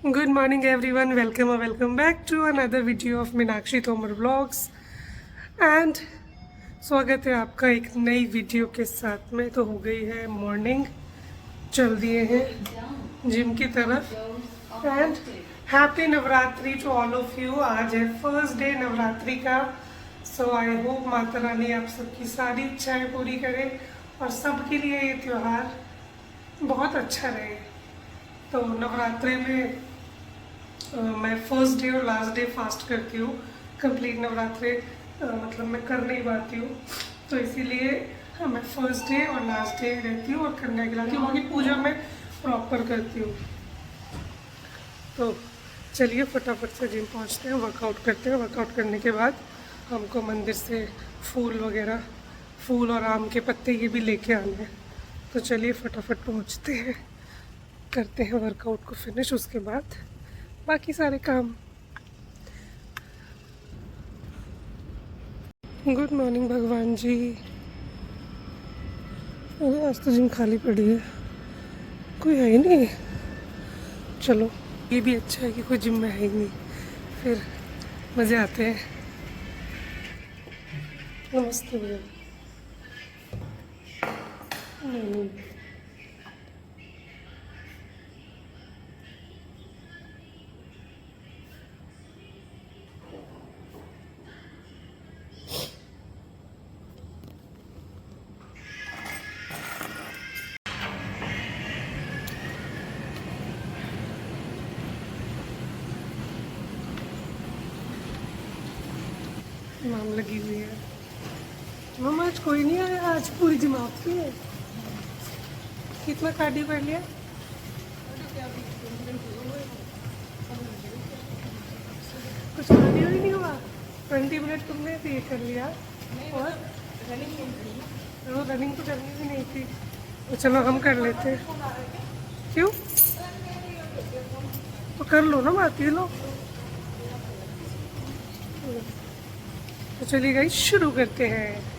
Good morning everyone, welcome or welcome back to another video of Meenakshi Tomar blogs and स्वागत है आपका एक नई वीडियो के साथ में। तो हो गई है मॉर्निंग, चल दिए हैं जिम की तरफ and happy Navratri to all of you. आज है फर्स्ट डे नवरात्रि का, सो आई होप माता रानी आप सबकी सारी इच्छाएं पूरी करे और सबके लिए ये त्यौहार बहुत अच्छा रहे। तो नवरात्रि में मैं फर्स्ट डे और लास्ट डे फास्ट करती हूँ। कंप्लीट नवरात्रि मतलब मैं कर नहीं पाती हूँ, तो इसीलिए मैं फर्स्ट डे और लास्ट डे रहती हूँ और करने गिलाती हूँ। बाकी पूजा मैं प्रॉपर करती हूँ। तो चलिए फटाफट से जिम पहुँचते हैं, वर्कआउट करते हैं। वर्कआउट करने के बाद हमको मंदिर से फूल वगैरह, फूल और आम के पत्ते ये भी लेके आने हैं। तो चलिए फटाफट पहुँचते हैं, करते हैं वर्कआउट को फिनिश, उसके बाद बाकी सारे काम। गुड मॉर्निंग भगवान जी। अरे आज तो जिम खाली पड़ी है, कोई है ही नहीं। चलो ये भी अच्छा है कि कोई जिम में है ही नहीं, फिर मज़े आते हैं। नमस्ते भैया। नहीं माम लगी हुई है। मामा आज कोई नहीं आया, आज पूरी जिम आपकी है। कितना कार्डियो कर लिया? कुछ कार्डियो ही नहीं हुआ। 20 मिनट तुमने तो ये कर लिया और रनिंग तो करनी भी नहीं थी। तो चलो हम कर लेते हैं। क्यों? तो कर लो ना, बात ये लो। तो चलिए गाइस शुरू करते हैं।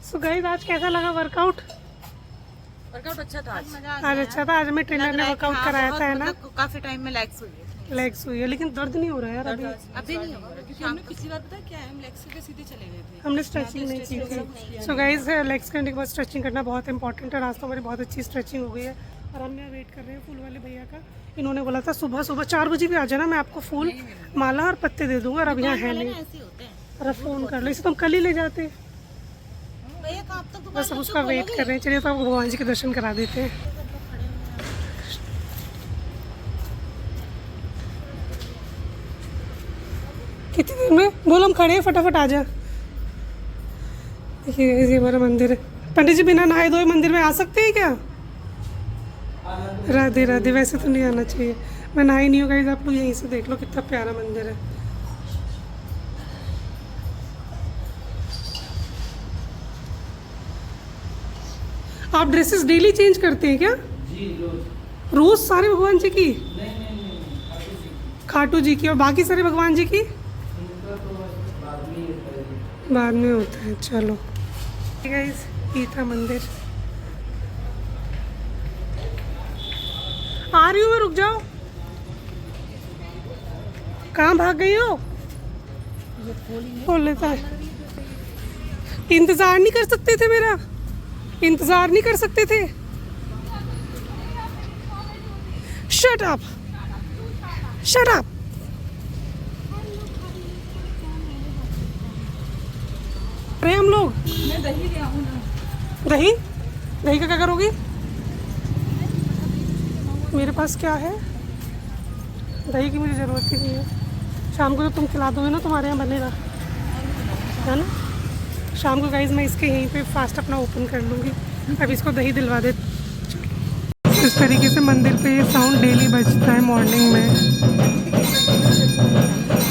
सो गाइस आज कैसा लगा वर्कआउट? वर्कआउट अच्छा था आज अच्छा था। आज हमें ट्रेनर ने वर्कआउट कराया था, है ना? काफी टाइम में लेग्स हुई है। लेग्स हुई है, लेकिन दर्द नहीं हो रहा है यार अभी। अभी नहीं हो रहा क्योंकि हमने पिछली बार पता है क्या है, हम लेग्स के सीधे चले गए थे। हमने स्ट्रेचिंग नहीं की थी। सो गाइस लेग्स करने के बाद स्ट्रेचिंग करना बहुत इंपॉर्टेंट है। आज तो हमारी बहुत अच्छी स्ट्रेचिंग हो गई है और हम यहाँ वेट कर रहे हैं फूल वाले भैया का। इन्होंने बोला था सुबह सुबह 4 बजे भी आ जाना, मैं आपको फूल माला और पत्ते दे दूंगा। और अब यहाँ है नहीं, और अब फ़ोन कर लो, इसे तो हम कल ही ले जाते। बस अब उसका वेट कर रहे हैं। चलिए तो आप भगवान जी के दर्शन करा देते हैं। कितनी देर में? बोल हम खड़े हैं, फटाफट आ जा। देखिए ये हमारा मंदिर है। पंडित जी बिना नहाए धोए मंदिर में आ सकते हैं क्या? राधे राधे। वैसे तो नहीं आना चाहिए, मैं नहाई नहीं हूँ गाइस। आप लोग यहीं से देख लो कितना प्यारा मंदिर है। आप ड्रेसेस डेली चेंज करते हैं क्या? जी रोज सारे भगवान जी की? नहीं, खाटू जी की। और बाकी सारे भगवान जी की बाद में होता है। चलो गाइस ये था मंदिर। आ रही हूँ मैं, रुक जाओ। कहाँ भाग गई हो? खोल लेता है। इंतज़ार नहीं कर सकते थे मेरा, इंतज़ार नहीं कर सकते थे। Shut up, shut up. अरे हम लोग मैं दही ले आऊँ ना। दही, दही का क्या करोगी? मेरे पास क्या है, दही की मुझे ज़रूरत ही नहीं है। शाम को तो तुम खिला दोगे ना, तुम्हारे यहाँ बनेगा, है ना? शाम को गाइज मैं इसके यहीं पे फास्ट अपना ओपन कर लूँगी। अब इसको दही दिलवा दे। इस तरीके से मंदिर पे ये साउंड डेली बजता है मॉर्निंग में।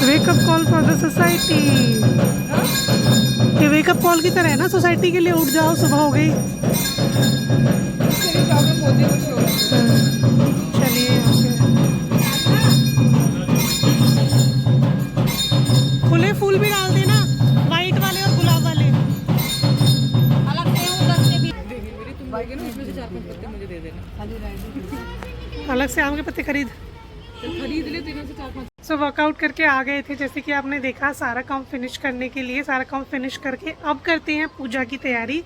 Wake up call for the society. ये वेकअप कॉल की तरह है ना सोसाइटी के लिए। उठ जाओ, सुबह हो गई। प्रॉब्लम होती है कुछ। चलिए खुले फूल भी डाल देना, वाइट वाले और गुलाब वाले। अलग से हूँ 10 के 20 देगी मेरी, तुम भाई ना उसमें से 4-5 पत्ते मुझे दे देना। अलग से आम के पत्ते खरीद खरीद ले, तीनों से 4-5। सो वर्कआउट करके आ गए थे, जैसे कि आपने देखा। सारा काम फिनिश करने के लिए, सारा काम फिनिश करके अब करते हैं पूजा की तैयारी।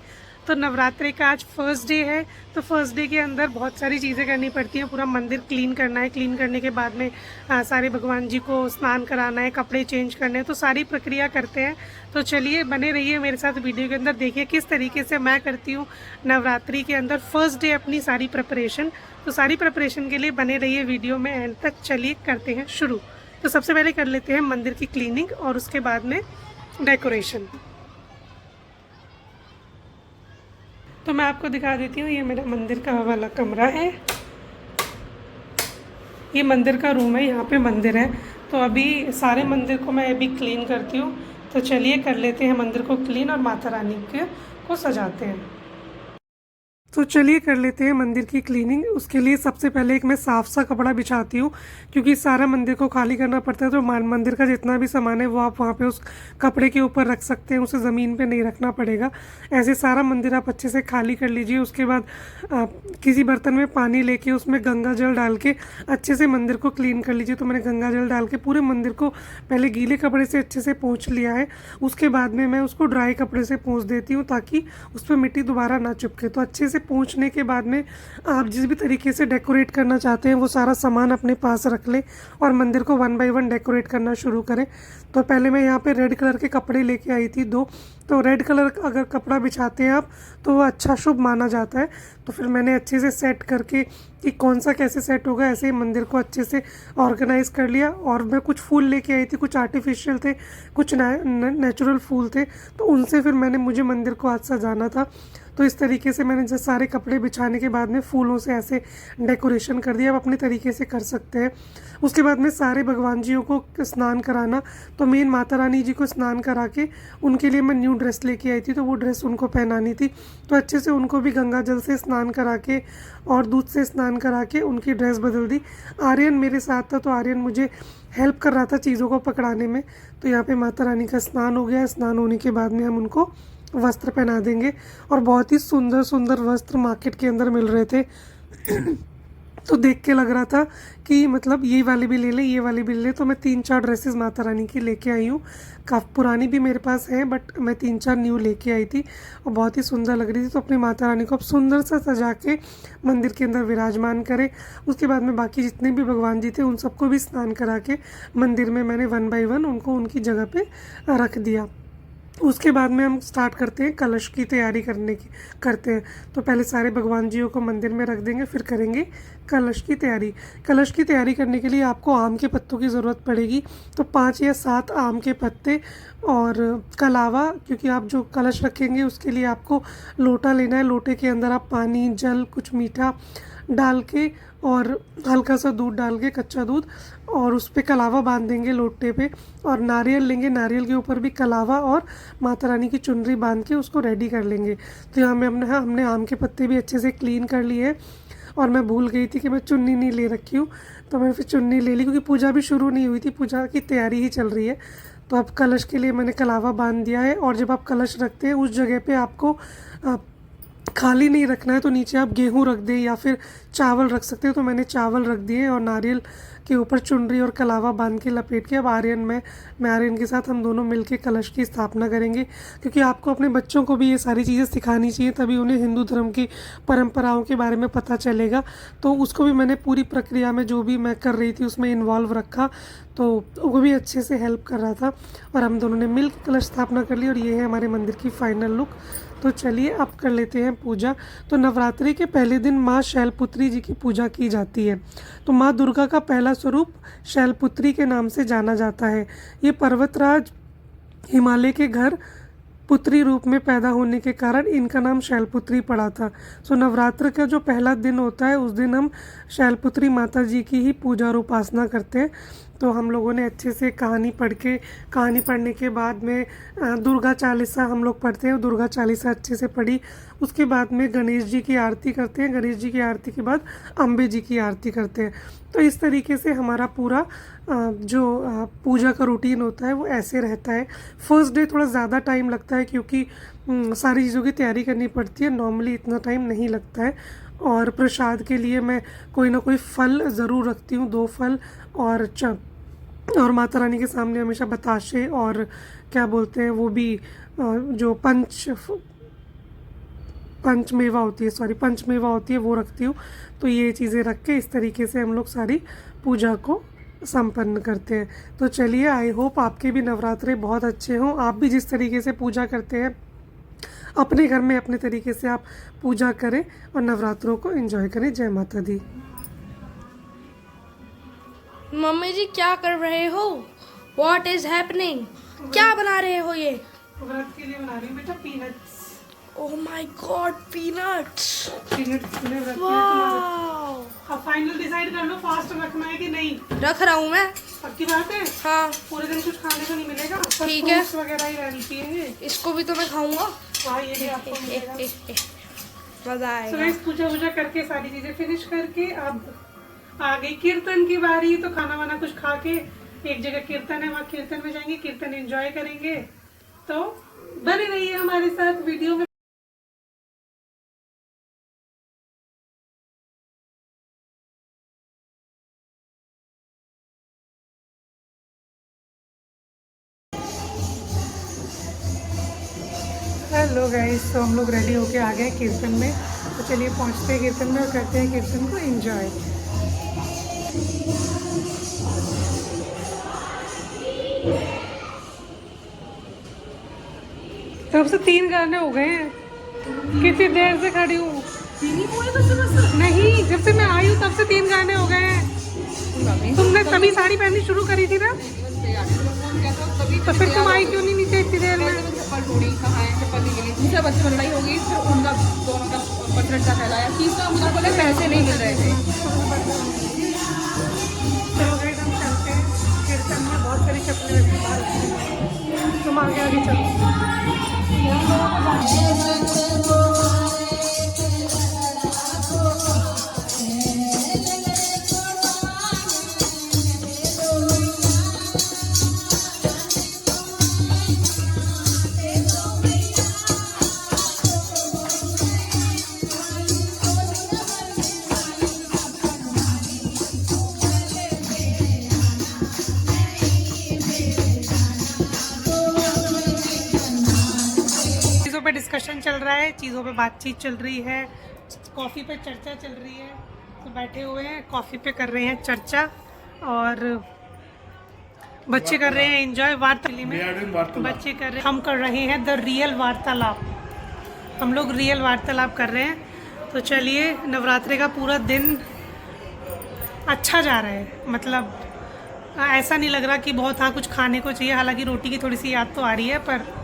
तो नवरात्रि का आज फर्स्ट डे है, तो फर्स्ट डे के अंदर बहुत सारी चीज़ें करनी पड़ती हैं। पूरा मंदिर क्लीन करना है, क्लीन करने के बाद में सारे भगवान जी को स्नान कराना है, कपड़े चेंज करने हैं, तो सारी प्रक्रिया करते हैं। तो चलिए बने रहिए मेरे साथ वीडियो के अंदर, देखिए किस तरीके से मैं करती हूँ नवरात्रि के अंदर फर्स्ट डे अपनी सारी प्रिपरेशन। तो सारी प्रिपरेशन के लिए बने रहिए वीडियो में एंड तक। चलिए करते हैं शुरू। तो सबसे पहले कर लेते हैं मंदिर की क्लीनिंग और उसके बाद में डेकोरेशन। तो मैं आपको दिखा देती हूँ, ये मेरा मंदिर का वाला कमरा है। ये मंदिर का रूम है, यहाँ पे मंदिर है। तो अभी सारे मंदिर को मैं अभी क्लीन करती हूँ। तो चलिए कर लेते हैं मंदिर को क्लीन और माता रानी को सजाते हैं। तो चलिए कर लेते हैं मंदिर की क्लीनिंग। उसके लिए सबसे पहले एक मैं साफ सा कपड़ा बिछाती हूँ, क्योंकि सारा मंदिर को खाली करना पड़ता है। तो मंदिर का जितना भी सामान है वो आप वहाँ पे उस कपड़े के ऊपर रख सकते हैं, उसे ज़मीन पे नहीं रखना पड़ेगा। ऐसे सारा मंदिर आप अच्छे से खाली कर लीजिए। उसके बाद किसी बर्तन में पानी लेके उसमें गंगा जल डाल के अच्छे से मंदिर को क्लीन कर लीजिए। तो मैंने गंगा जल डाल के पूरे मंदिर को पहले गीले कपड़े से अच्छे से पोंछ लिया है। उसके बाद में मैं उसको ड्राई कपड़े से पोंछ देती हूँ, ताकि उस पर मिट्टी दोबारा ना चिपके। तो अच्छे से पोंछने के बाद में आप जिस भी तरीके से डेकोरेट करना चाहते हैं वो सारा सामान अपने पास रख लें और मंदिर को 1 बाय 1 डेकोरेट करना शुरू करें। तो पहले मैं यहाँ पे रेड कलर के कपड़े लेके आई थी 2। तो रेड कलर अगर कपड़ा बिछाते हैं आप तो वो अच्छा शुभ माना जाता है। तो फिर मैंने अच्छे से सेट करके कि कौन सा कैसे सेट होगा, ऐसे ही मंदिर को अच्छे से ऑर्गेनाइज कर लिया। और मैं कुछ फूल लेके आई थी, कुछ आर्टिफिशियल थे, कुछ नेचुरल फूल थे। तो उनसे फिर मुझे मंदिर को आज सजाना था। तो इस तरीके से मैंने जैसे सारे कपड़े बिछाने के बाद में फूलों से ऐसे डेकोरेशन कर दिया। आप अपने तरीके से कर सकते हैं। उसके बाद में सारे भगवान जियों को स्नान कराना। तो मेन माता रानी जी को स्नान करा के उनके लिए मैं न्यू ड्रेस लेके आई थी, तो वो ड्रेस उनको पहनानी थी। तो अच्छे से उनको भी गंगा जल से स्नान करा के और दूध से स्नान करा के उनकी ड्रेस बदल दी। आर्यन मेरे साथ था, तो आर्यन मुझे हेल्प कर रहा था चीज़ों को पकड़ाने में। तो यहाँ पे माता रानी का स्नान हो गया। स्नान होने के बाद में हम उनको वस्त्र पहना देंगे। और बहुत ही सुंदर सुंदर वस्त्र मार्केट के अंदर मिल रहे थे। तो देख के लग रहा था कि मतलब ये वाली भी ले लें, ये वाली भी ले लें। तो मैं 3-4 ड्रेसेस माता रानी की लेके आई हूँ। काफ़ी पुरानी भी मेरे पास हैं, बट मैं 3-4 न्यू लेके आई थी और बहुत ही सुंदर लग रही थी। तो अपनी माता रानी को अब सुंदर सा सजा के मंदिर के अंदर विराजमान करें। उसके बाद में बाकी जितने भी भगवान जी थे उन सबको भी स्नान करा के मंदिर में मैंने 1 बाय 1 उनको उनकी जगह पे रख दिया। उसके बाद में हम स्टार्ट करते हैं कलश की तैयारी करते हैं। तो पहले सारे भगवान जियों को मंदिर में रख देंगे, फिर करेंगे कलश की तैयारी। कलश की तैयारी करने के लिए आपको आम के पत्तों की ज़रूरत पड़ेगी। तो 5 या 7 आम के पत्ते और कलावा, क्योंकि आप जो कलश रखेंगे उसके लिए आपको लोटा लेना है। लोटे के अंदर आप पानी, जल, कुछ मीठा डाल के और हल्का सा दूध डाल के, कच्चा दूध, और उस पर कलावा बांध देंगे लोटे पे। और नारियल लेंगे, नारियल के ऊपर भी कलावा और माता रानी की चुनरी बांध के उसको रेडी कर लेंगे। तो यहाँ में हमने आम के पत्ते भी अच्छे से क्लीन कर लिए। और मैं भूल गई थी कि मैं चुन्नी नहीं ले रखी हूँ, तो मैं फिर चुन्नी ले ली, क्योंकि पूजा भी शुरू नहीं हुई थी, पूजा की तैयारी ही चल रही है। तो अब कलश के लिए मैंने कलावा बांध दिया है। और जब आप कलश रखते हैं उस जगह पे आपको खाली नहीं रखना है। तो नीचे आप गेहूँ रख दें या फिर चावल रख सकते हो। तो मैंने चावल रख दिए और नारियल के ऊपर चुनरी और कलावा बांध के लपेट के अब मैं आर्यन के साथ हम दोनों मिलके कलश की स्थापना करेंगे, क्योंकि आपको अपने बच्चों को भी ये सारी चीज़ें सिखानी चाहिए, तभी उन्हें हिंदू धर्म की परंपराओं के बारे में पता चलेगा। तो उसको भी मैंने पूरी प्रक्रिया में जो भी मैं कर रही थी उसमें इन्वॉल्व रखा, तो वो भी अच्छे से हेल्प कर रहा था और हम दोनों ने मिल के कलश स्थापना कर ली। और ये है हमारे मंदिर की फाइनल लुक। तो चलिए अब कर लेते हैं पूजा। तो नवरात्रि के पहले दिन माँ शैलपुत्री जी की पूजा की जाती है। तो माँ दुर्गा का पहला स्वरूप शैलपुत्री के नाम से जाना जाता है। ये पर्वतराज हिमालय के घर पुत्री रूप में पैदा होने के कारण इनका नाम शैलपुत्री पड़ा था। सो नवरात्र का जो पहला दिन होता है उस दिन हम शैलपुत्री माता जी की ही पूजा और उपासना करते हैं। तो हम लोगों ने अच्छे से कहानी पढ़ने के बाद में दुर्गा चालीसा हम लोग पढ़ते हैं, दुर्गा चालीसा अच्छे से पढ़ी। उसके बाद में गणेश जी की आरती करते हैं, गणेश जी की आरती के बाद अम्बे जी की आरती करते हैं। तो इस तरीके से हमारा पूरा जो पूजा का रूटीन होता है वो ऐसे रहता है। फर्स्ट डे थोड़ा ज़्यादा टाइम लगता है क्योंकि सारी चीज़ों की तैयारी करनी पड़ती है, नॉर्मली इतना टाइम नहीं लगता है। और प्रसाद के लिए मैं कोई ना कोई फल ज़रूर रखती हूँ, 2 फल और माता रानी के सामने हमेशा बताशे और क्या बोलते हैं वो भी जो पंचमेवा होती है वो रखती हूँ। तो ये चीज़ें रख के इस तरीके से हम लोग सारी पूजा को संपन्न करते हैं। तो चलिए, आई होप आपके भी नवरात्रे बहुत अच्छे हों। आप भी जिस तरीके से पूजा करते हैं अपने घर में अपने तरीके से आप पूजा करें और नवरात्रों को एंजॉय करें। जय माता दी। मम्मी जी क्या कर रहे हो? What is happening? क्या बना रहे हो ये? व्रत के लिए बना रही हूँ बेटा peanuts. Oh my God, peanuts! वाह! अब फाइनल डिसाइड कर लो फास्ट रखना है कि नहीं। रख रहा हूँ मैं। पक्की बात है? हाँ। पूरे दिन कुछ खाने को नहीं मिलेगा। ठीक है। फ्रूट्स वगैरह ही रहनी पिएंगे। इसको भी तो मैं खाऊंगा। हाँ, ये भी आपको मिलेगा। मजा तो आएगा। गाइस पूजा करके सारी चीजें फिनिश करके अब आ गई कीर्तन की बारी। तो खाना वाना कुछ खा के एक जगह कीर्तन है, वहाँ कीर्तन में जाएंगे, कीर्तन एंजॉय करेंगे। तो बने रहिए हमारे साथ वीडियो में। हेलो गाइस, तो हम लोग रेडी होके आ गए कीर्तन में। तो चलिए पहुंचते हैं कीर्तन में और करते हैं कीर्तन को एंजॉय। तब से 3 गाने हो गए हैं। कितनी देर से खड़ी हूँ? नहीं, जब से मैं आई हूँ तब से 3 गाने हो गए हैं। तुमने तभी साड़ी पहननी शुरू करी थी ना, तो फिर तुम आई क्यों नहीं नीचे इतनी देर में? दूसरे बच्चे में लड़ाई होगी, फिर उनका दोनों का परसेंट का फैलाया। तीसरा मुझे बोले पैसे नहीं मिल रहे थे। चलो गाइस, हम चलते हैं कीर्तन में। बहुत सारी चप्पलें रखी हैं, तुम आगे आगे चलो। पे डिस्कशन चल रहा है, चीज़ों पे बातचीत चल रही है, कॉफ़ी पे चर्चा चल रही है। तो बैठे हुए हैं कॉफ़ी पे कर रहे हैं चर्चा और बच्चे कर रहे हैं एंजॉय। वार्तालाप में बच्चे कर रहे हैं, हम कर रहे हैं द रियल वार्तालाप। हम लोग रियल वार्तालाप कर रहे हैं। तो चलिए, नवरात्रि का पूरा दिन अच्छा जा रहा है। मतलब ऐसा नहीं लग रहा कि बहुत हाँ कुछ खाने को चाहिए। हालांकि रोटी की थोड़ी सी याद तो आ रही है, पर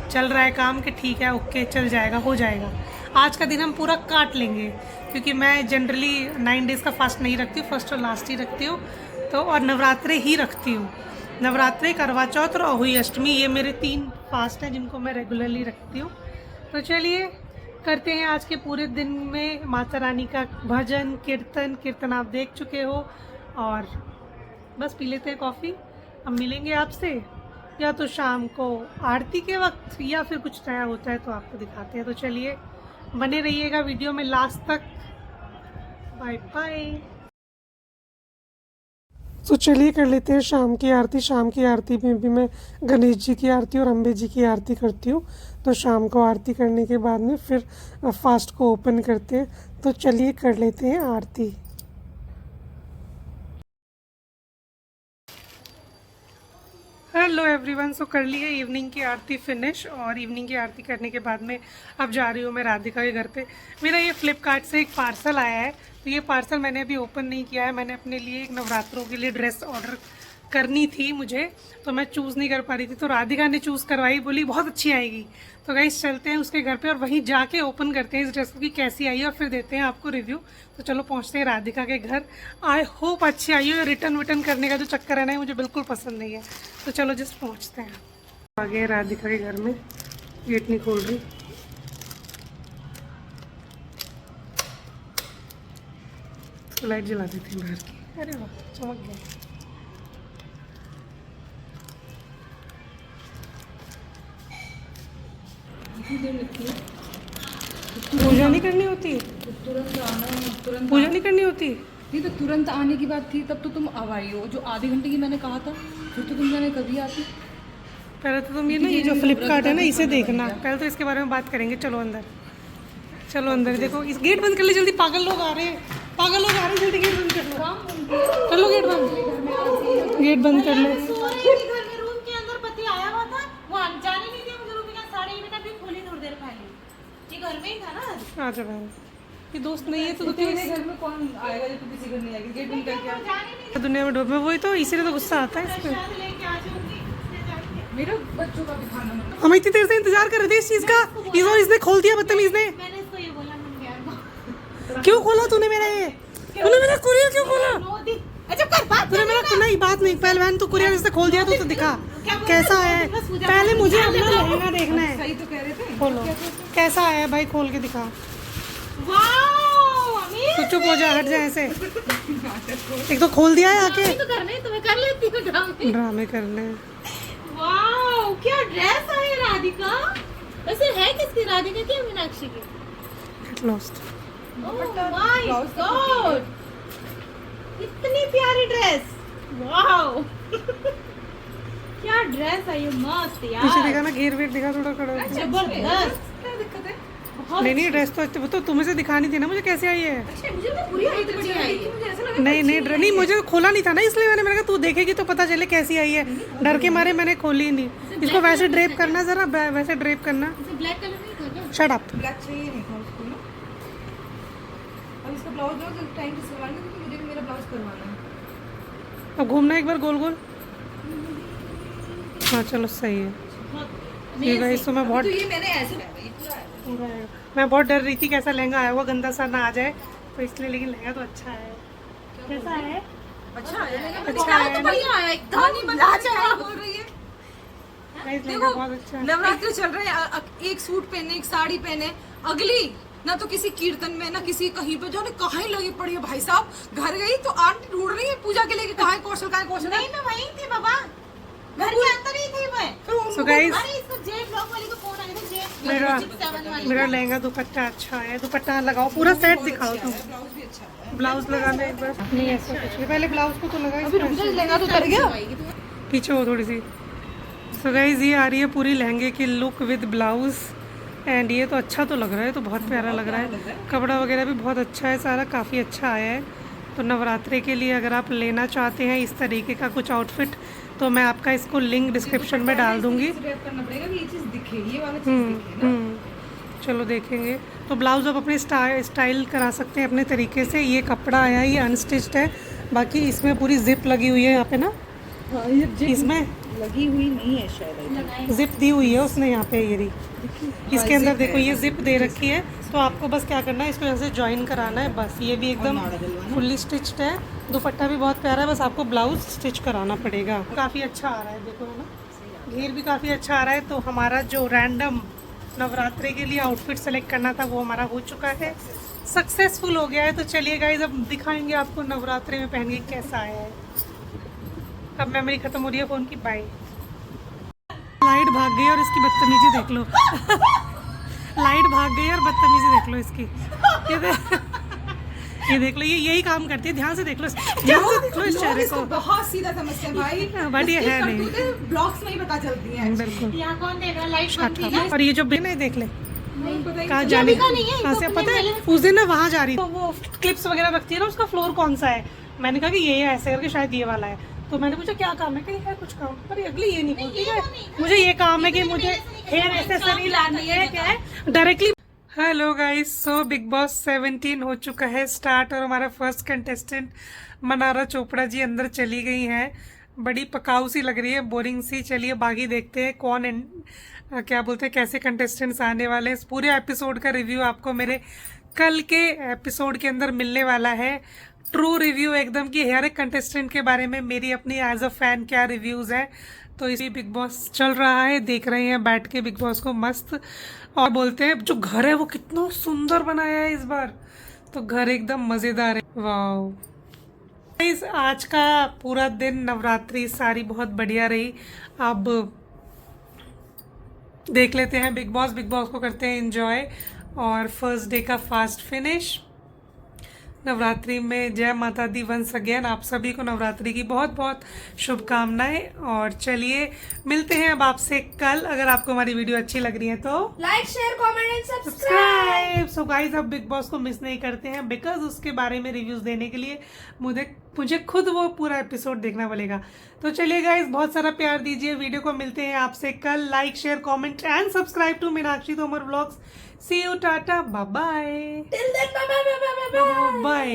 चल रहा है काम कि ठीक है, ओके, चल जाएगा, हो जाएगा। आज का दिन हम पूरा काट लेंगे क्योंकि मैं जनरली 9 डेज़ का फास्ट नहीं रखती हूँ, फर्स्ट और लास्ट ही रखती हूँ। तो और नवरात्रे ही रखती हूँ। नवरात्रे, करवा चौथ और अहोई अष्टमी, ये मेरे 3 फास्ट हैं जिनको मैं रेगुलरली रखती हूँ। तो चलिए करते हैं आज के पूरे दिन में माता रानी का भजन कीर्तन आप देख चुके हो। और बस पी लेते हैं कॉफ़ी। अब मिलेंगे आपसे या तो शाम को आरती के वक्त, या फिर कुछ नया होता है तो आपको दिखाते हैं। तो चलिए बने रहिएगा वीडियो में लास्ट तक। Bye bye. तो चलिए कर लेते हैं शाम की आरती। शाम की आरती में भी मैं गणेश जी की आरती और अम्बे जी की आरती करती हूँ। तो शाम को आरती करने के बाद में फिर फास्ट को ओपन करते हैं। तो चलिए कर लेते हैं आरती। हेलो एवरीवन, सो कर ली है इवनिंग की आरती फिनिश। और इवनिंग की आरती करने के बाद में अब जा रही हूँ मैं राधिका के घर पे। मेरा ये फ्लिपकार्ट से एक पार्सल आया है। तो ये पार्सल मैंने अभी ओपन नहीं किया है। मैंने अपने लिए एक नवरात्रों के लिए ड्रेस ऑर्डर करनी थी मुझे, तो मैं चूज़ नहीं कर पा रही थी। तो राधिका ने चूज़ करवाई, बोली बहुत अच्छी आएगी। तो गाइस चलते हैं उसके घर पे और वहीं जाके ओपन करते हैं इस ड्रेस की कैसी आई है और फिर देते हैं आपको रिव्यू। तो चलो पहुंचते हैं राधिका के घर। आई होप अच्छी आई हो। रिटर्न विटर्न करने का जो चक्कर है ना, मुझे बिल्कुल पसंद नहीं है। तो चलो जस्ट पहुंचते हैं। आ गए राधिका के घर में, गेट नहीं खोल रही। तो लाइट जला देती हूँ घर की। अरे वाह, चमक गया। पूजा नहीं करनी होती? तुरंत आना, तुरंत पूजा नहीं करनी होती? नहीं तो तुरंत आने की बात थी, तब तो तुम अब आई हो। जो आधे घंटे की मैंने कहा था, फिर तो तुम जाने कभी आती। पहले तो तुम ये ना, ये जो फ्लिपकार्ट है ना, इसे देखना। पहले तो इसके बारे में बात करेंगे। चलो अंदर, चलो अंदर। देखो इस गेट बंद कर ले जल्दी, पागल लोग आ रहे हैं, पागल लोग आ रहे हैं, जल्दी गेट बंद कर लो। कर लो गेट बंद, गेट बंद कर ले। रूम के अंदर पति आया हुआ था, वो जाने नहीं दिया मुझे। रूम का साड़ी बेटा भी खोली थोड़ी देर पहले, ये घर में ही था ना। आ जा बहन, ये दोस्त नहीं है तो तेरे घर में कौन आएगा जब तू किसी घर नहीं आएगी? गेट बंद करके आ। जाने नहीं दुनिया में डूबे, वही तो, इसीलिए तो गुस्सा आता है इस पे। शायद लेके आ जाऊंगी इसने जाके। मेरे बच्चों का भी खाना मतलब हम इतनी देर से इंतजार कर रहे थे इस चीज का। इसने खोल दिया बदतमीज ने। मैंने इसको ये बोला मन गया को क्यों खोला तूने मेरा ये? तूने मेरा कुरियर क्यों खोला? मोदी। अच्छा कर बात तूने मेरा नहीं, बात नहीं। पहले बहन तू कुरियर इसने खोल दिया तो दिखा कैसा है। पहले मुझे अपना लहंगा देखना है। सही तो कह रहे थे। खोलो, कैसा है भाई, खोल के दिखा। वाओ अमीर, तू चुप हो जा, हट जा ऐसे। एक तो खोल दिया है आके। तो करने तुम्हें कर लेती हूँ ड्रामे। ड्रामे करने। वाओ क्या ड्रेस है राधिका। वैसे है किसकी, राधिका की या मीनाक्षी की? Get lost. Oh my God, इतनी प्यारी ड्रेस। वाओ क्या ड्रेस है ये, मस्त पीछे यार, दिखा ना, घेर वेर दिखा थोड़ा खड़ा होके। जबरदस्त। क्या दिक्कत है? बहुत नहीं नहीं, ड्रेस तो अच्छी, तो तुम्हें से दिखानी थी ना मुझे कैसी आई है। अच्छी, मुझे तो पूरी बहुत बढ़िया आई है। मुझे ऐसा लगा नहीं नहीं, नहीं मुझे खोला नहीं था ना, इसलिए मैंने कहा तू देखेगी तो पता चले कैसी आई है। डर के मारे मैंने खोली नहीं। इसको वैसे ड्रेप करना, जरा वैसे ड्रेप करना। इसे ब्लैक कलर नहीं था क्या? Shut up. ब्लैक चाहिए नहीं था उसको ना। अब इसका ब्लाउज जो टाइम से सिलवाना है, क्योंकि मुझे भी मेरा ब्लाउज करवाना है। अब घूमना एक बार गोल गोल। हाँ चलो सही है। ये गाइस तो मैं बहुत तो ये मैंने ऐसे ये पूरा है। मैं बहुत डर रही थी कैसा लहंगा आया हुआ, गंदा सा ना आ जाए तो इसलिए। लेकिन लहंगा तो अच्छा है। कैसा है? अच्छा है, अच्छा है ना? बढ़िया है एकदम लाजवाब। बोल रही है। गाइस लहंगा बहुत अच्छा है। नवरात्रि चल रहे हैं, एक सूट पहने, एक साड़ी पहने, अगली ना तो किसी कीर्तन में, ना किसी कहीं पे, जो कहीं लगी पड़ी है भाई साहब। घर गई तो आंटी ढूंढ रही है पूजा के लिए, कहाँ है कौशल, कहाँ है कौशल। नहीं मैं वहीं थी बाबा, घर के अंदर ही थी मैं। So guys, अरे इसको जे ब्लॉक वाली को फोन आया था, जे मेरा 7 वाली। मेरा लहंगा दुपट्टा अच्छा है। दुपट्टा लगाओ, पूरा सेट दिखाओ तुम। ब्लाउज भी अच्छा है। ब्लाउज लगाना एक बार। नहीं ऐसा कुछ नहीं, पहले ब्लाउज को तो लगाओ। लहंगा तो उतर गया। पीछे हो थोड़ी सी। सो गाइज ये आ रही है पूरी लहंगे की लुक विद ब्लाउज। एंड ये तो अच्छा तो लग रहा है, तो बहुत प्यारा लग रहा है। कपड़ा वगैरह भी बहुत अच्छा है, सारा काफ़ी अच्छा आया है। तो नवरात्रि के लिए अगर आप लेना चाहते हैं इस तरीके का कुछ आउटफिट, तो मैं आपका इसको लिंक डिस्क्रिप्शन में डाल दूंगी। रैप करना पड़ेगा कि ये चीज दिखे, ये वाला चीज दिखे ना। चलो देखेंगे। तो ब्लाउज आप अपने स्टाइल करा सकते हैं अपने तरीके से। ये कपड़ा आया है, ये अनस्टिच्ड है। बाकी इसमें पूरी जिप लगी हुई है यहाँ पे ना, इसमें लगी हुई नहीं है शायद। जिप दी हुई है उसने यहाँ पे। ये इसके अंदर देखो ये जिप दे रखी है। तो आपको बस क्या करना है, इसको यहाँ से ज्वाइन कराना है बस। ये भी एकदम फुल्ली स्टिच्ड है। दुपट्टा भी बहुत प्यारा है, बस आपको ब्लाउज स्टिच कराना पड़ेगा। काफ़ी अच्छा आ रहा है, देखो है ना, घेर भी काफ़ी अच्छा आ रहा है। तो हमारा जो रैंडम नवरात्रि के लिए आउटफिट सेलेक्ट करना था वो हमारा हो चुका है, सक्सेसफुल हो गया है। तो चलिए गाइज अब दिखाएंगे आपको नवरात्रि में पहन के कैसा आया है। अब मेमोरी खत्म हो रही है फ़ोन की, बाय। लाइट भाग गई और इसकी बदतमीजी देख लो। लाइट भाग गई और बदतमीजी देख लो इसकी। ये देख लो, ये यही काम करती है, ध्यान से देख लो, ध्यान से देख लो इस लोग चेहरे इसको को। बहुत सीधा समझते हैं भाई, बट ये है नहीं। ब्लॉग्स में ही पता चलती है। बिल्कुल। यहाँ कौन देख रहा, लाइट बंद थी ना। और ये जो बिन है देख ले कहाँ ये जाने अभी का नहीं है, कहाँ ये से तो पता है, अपने उस दिन ना वहाँ जा रही तो वो क्लिप्स वगैरह रखती है ना, उसका फ्लोर कौन सा है, मैंने कहा कि ये है, ऐसे करके शायद ये वाला है, तो मैंने पूछा क्या काम है, कहीं है कुछ काम, पर ये अगली ये नहीं बोलती है, मुझे ये काम है कि मुझे हेयर एक्सेसरी लानी है, क्या है directly. Hello guys, so big boss 17 हो चुका है स्टार्ट और हमारा फर्स्ट कंटेस्टेंट मनारा चोपड़ा जी अंदर चली गई हैं। बड़ी पकाऊ सी लग रही है, बोरिंग सी। चलिए बाकी देखते हैं कौन क्या बोलते हैं, कैसे कंटेस्टेंट्स आने वाले हैं। इस पूरे एपिसोड का रिव्यू आपको मेरे कल के एपिसोड के अंदर मिलने वाला है। ट्रू रिव्यू एकदम कि हर एक कंटेस्टेंट के बारे में मेरी अपनी एज अ फैन क्या रिव्यूज़ है। तो इसी बिग बॉस चल रहा है, देख रहे हैं बैठ के बिग बॉस को मस्त। और बोलते हैं जो घर है वो कितना सुंदर बनाया है इस बार, तो घर एकदम मज़ेदार है। वाओ गाइस, आज का पूरा दिन नवरात्रि सारी बहुत बढ़िया रही। अब देख लेते हैं बिग बॉस को करते हैं एंजॉय। और फर्स्ट डे का फास्ट फिनिश नवरात्रि में। जय माता दी वंस अगेन, आप सभी को नवरात्रि की बहुत बहुत शुभकामनाएं। और चलिए मिलते हैं अब आपसे कल। अगर आपको हमारी वीडियो अच्छी लग रही है तो like share comment and subscribe. Subscribe. So guys, अब बिग बॉस को मिस नहीं करते हैं, बिकॉज उसके बारे में रिव्यूज देने के लिए मुझे खुद वो पूरा एपिसोड देखना पड़ेगा। तो चलिए गाइस, बहुत सारा प्यार दीजिए वीडियो को। मिलते हैं आपसे कल। Like share comment and subscribe to Meenakshi Tomar vlogs. See you, tata, bye bye. Till then, bye bye bye bye bye bye. Bye.